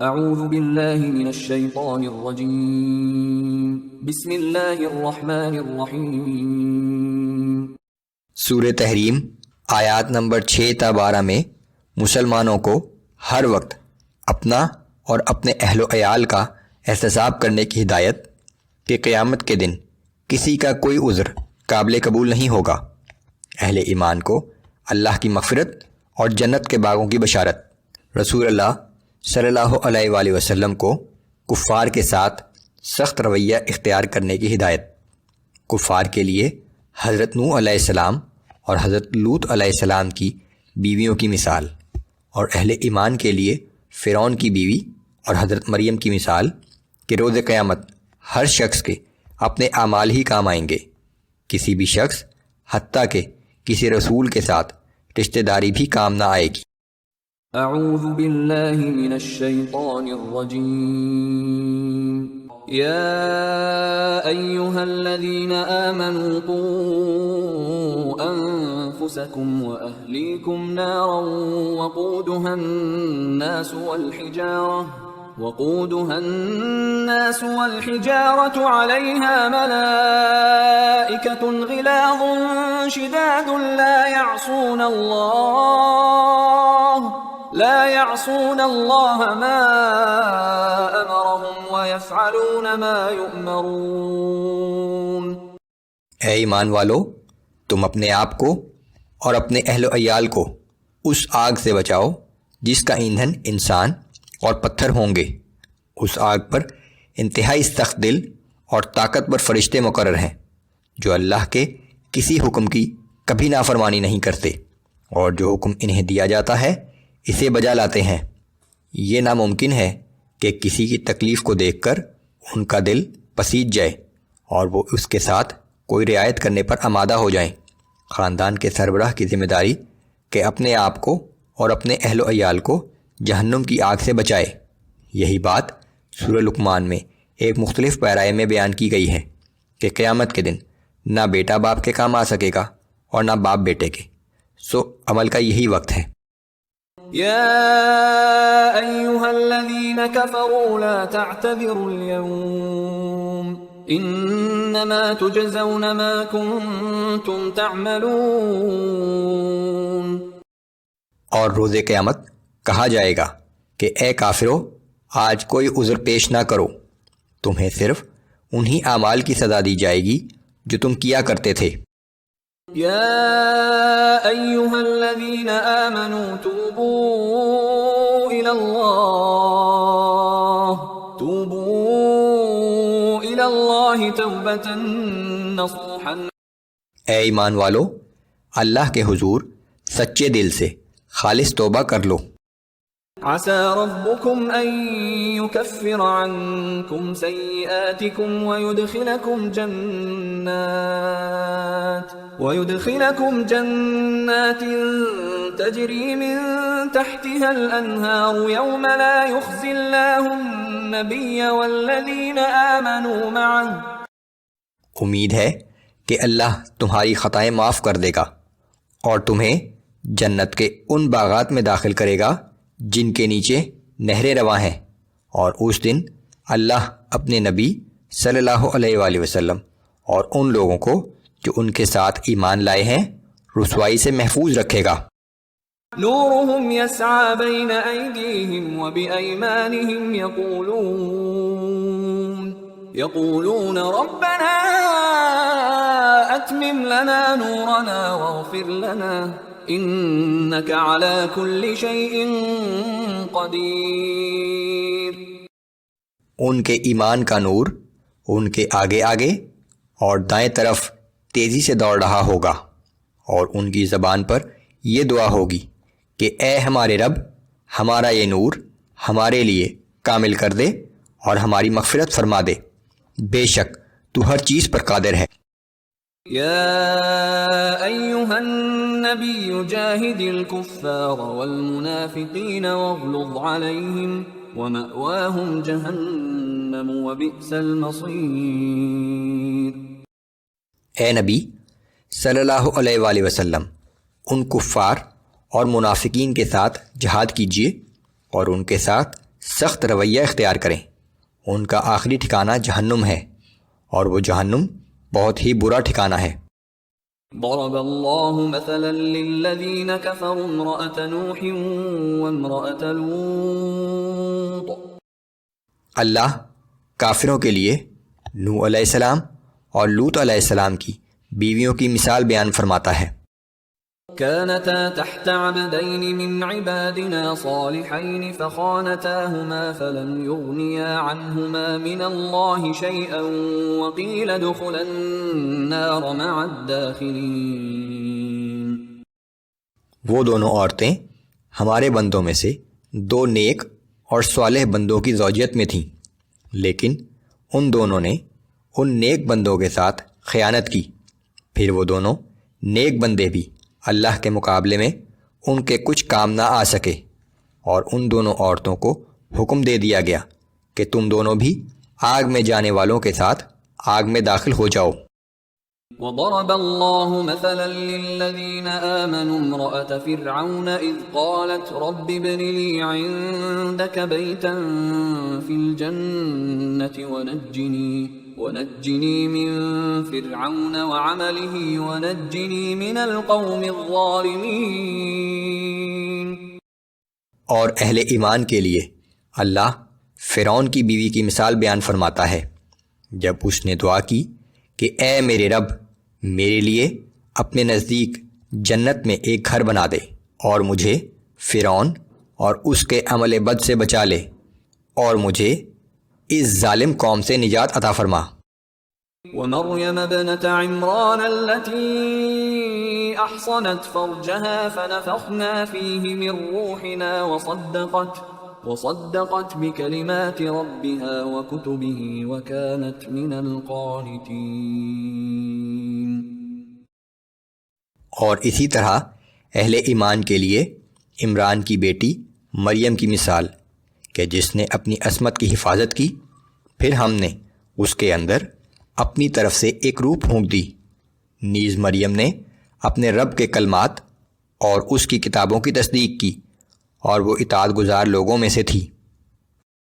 اعوذ باللہ من الشیطان الرجیم بسم اللہ الرحمن الرحیم۔ سورہ تحریم آیات نمبر 6 تا 12 میں مسلمانوں کو ہر وقت اپنا اور اپنے اہل و عیال کا احتساب کرنے کی ہدایت کہ قیامت کے دن کسی کا کوئی عذر قابل قبول نہیں ہوگا۔ اہل ایمان کو اللہ کی مغفرت اور جنت کے باغوں کی بشارت۔ رسول اللہ صلی اللہ علیہ وآلہ وسلم کو کفار کے ساتھ سخت رویہ اختیار کرنے کی ہدایت۔ کفار کے لیے حضرت نوح علیہ السلام اور حضرت لوط علیہ السلام کی بیویوں کی مثال، اور اہل ایمان کے لیے فرعون کی بیوی اور حضرت مریم کی مثال کہ روز قیامت ہر شخص کے اپنے اعمال ہی کام آئیں گے، کسی بھی شخص حتیٰ کہ کسی رسول کے ساتھ رشتہ داری بھی کام نہ آئے گی۔ اعوذ باللہ من الشیطان الرجیم۔ یا ایہا الذین آمنوا قوا انفسکم واہلیکم نارا وقودها الناس والحجارة عليها ملائكة غلاظ شداد لا يعصون الله ما أمرهم ويفعلون ما يؤمرون۔ اے ایمان والو، تم اپنے آپ کو اور اپنے اہل و عیال کو اس آگ سے بچاؤ جس کا ایندھن انسان اور پتھر ہوں گے۔ اس آگ پر انتہائی سخت دل اور طاقتور فرشتے مقرر ہیں جو اللہ کے کسی حکم کی کبھی نافرمانی نہیں کرتے، اور جو حکم انہیں دیا جاتا ہے اسے بجا لاتے ہیں۔ یہ ناممکن ہے کہ کسی کی تکلیف کو دیکھ کر ان کا دل پسیج جائے اور وہ اس کے ساتھ کوئی رعایت کرنے پر آمادہ ہو جائیں۔ خاندان کے سربراہ کی ذمہ داری کہ اپنے آپ کو اور اپنے اہل و عیال کو جہنم کی آگ سے بچائے۔ یہی بات سورہ لقمان میں ایک مختلف پیرائے میں بیان کی گئی ہے کہ قیامت کے دن نہ بیٹا باپ کے کام آ سکے گا اور نہ باپ بیٹے کے، سو عمل کا یہی وقت ہے۔ یا ایہا الذین کفروا لا تعتذروا اليوم انما تجزون ما کنتم تعملون۔ اور روز قیامت کہا جائے گا کہ اے کافرو، آج کوئی عذر پیش نہ کرو، تمہیں صرف انہی اعمال کی سزا دی جائے گی جو تم کیا کرتے تھے۔ یا ایہا الذین آمنوا توبوا الی اللہ توبۃ نصوحا۔ اے ایمان والو، اللہ کے حضور سچے دل سے خالص توبہ کر لو۔ عسى ربكم أن يكفر عنكم سيئاتكم ويدخلكم جنات تجري من تحتها الأنهار يوم لا يخزي الله النبي والذين آمنوا معه۔ امید ہے کہ اللہ تمہاری خطائیں معاف کر دے گا اور تمہیں جنت کے ان باغات میں داخل کرے گا جن کے نیچے نہریں رواں ہیں، اور اس دن اللہ اپنے نبی صلی اللہ علیہ وآلہ وسلم اور ان لوگوں کو جو ان کے ساتھ ایمان لائے ہیں رسوائی سے محفوظ رکھے گا۔ نورهم يسعى بين أيديهم وبأيمانهم يقولون ربنا أتمم لنا نورنا واغفر لنا انک علی کل شیء قدیر۔ ان کے ایمان کا نور ان کے آگے آگے اور دائیں طرف تیزی سے دوڑ رہا ہوگا، اور ان کی زبان پر یہ دعا ہوگی کہ اے ہمارے رب، ہمارا یہ نور ہمارے لیے کامل کر دے اور ہماری مغفرت فرما دے، بے شک تو ہر چیز پر قادر ہے۔ یا ایہا النبی جاہد الکفار والمنافقین واغلظ علیہم ومأواہم جہنم وبئس المصیر۔ اے نبی صلی اللہ علیہ وآلہ وسلم، ان کفار اور منافقین کے ساتھ جہاد کیجیے اور ان کے ساتھ سخت رویہ اختیار کریں، ان کا آخری ٹھکانہ جہنم ہے، اور وہ جہنم بہت ہی برا ٹھکانہ ہے۔ ضرب الله مثلا للذين كفروا امرأة نوح وامرأة لوط اللہ کافروں کے لیے نوح علیہ السلام اور لوط علیہ السلام کی بیویوں کی مثال بیان فرماتا ہے۔ كانتا تحت عبدين من عبادنا صالحين فخانتاهما فلم يغنيا عنهما من الله شيئا وقيل ادخلا النار مع الداخلين۔ وہ دونوں عورتیں ہمارے بندوں میں سے دو نیک اور صالح بندوں کی زوجیت میں تھیں، لیکن ان دونوں نے ان نیک بندوں کے ساتھ خیانت کی، پھر وہ دونوں نیک بندے بھی اللہ کے مقابلے میں ان کے کچھ کام نہ آ سکے، اور ان دونوں عورتوں کو حکم دے دیا گیا کہ تم دونوں بھی آگ میں جانے والوں کے ساتھ آگ میں داخل ہو جاؤ۔ وضرب الله مثلا للذين آمنوا امرأة فرعون إذ قالت رب ابن لي عندك بيتا في الجنة ونجني من فرعون وعمله ونجني من القوم الظالمين۔ اور اہل ایمان کے لیے اللہ فرعون کی بیوی کی مثال بیان فرماتا ہے جب اس نے دعا کی کہ اے میرے رب، میرے لیے اپنے نزدیک جنت میں ایک گھر بنا دے، اور مجھے فرعون اور اس کے عمل بد سے بچا لے، اور مجھے اس ظالم قوم سے نجات عطا فرما۔ ومريم ابنة عمران التي أحصنت فرجها فنفخنا فيه من روحنا وصدقت بكلمات ربها وكتبه وكانت من القانتين۔ اور اسی طرح اہل ایمان کے لیے عمران کی بیٹی مریم کی مثال کہ جس نے اپنی عصمت کی حفاظت کی، پھر ہم نے اس کے اندر اپنی طرف سے ایک روح پھونک دی۔ نیز مریم نے اپنے رب کے کلمات اور اس کی کتابوں کی تصدیق کی، اور وہ اطاعت گزار لوگوں میں سے تھی۔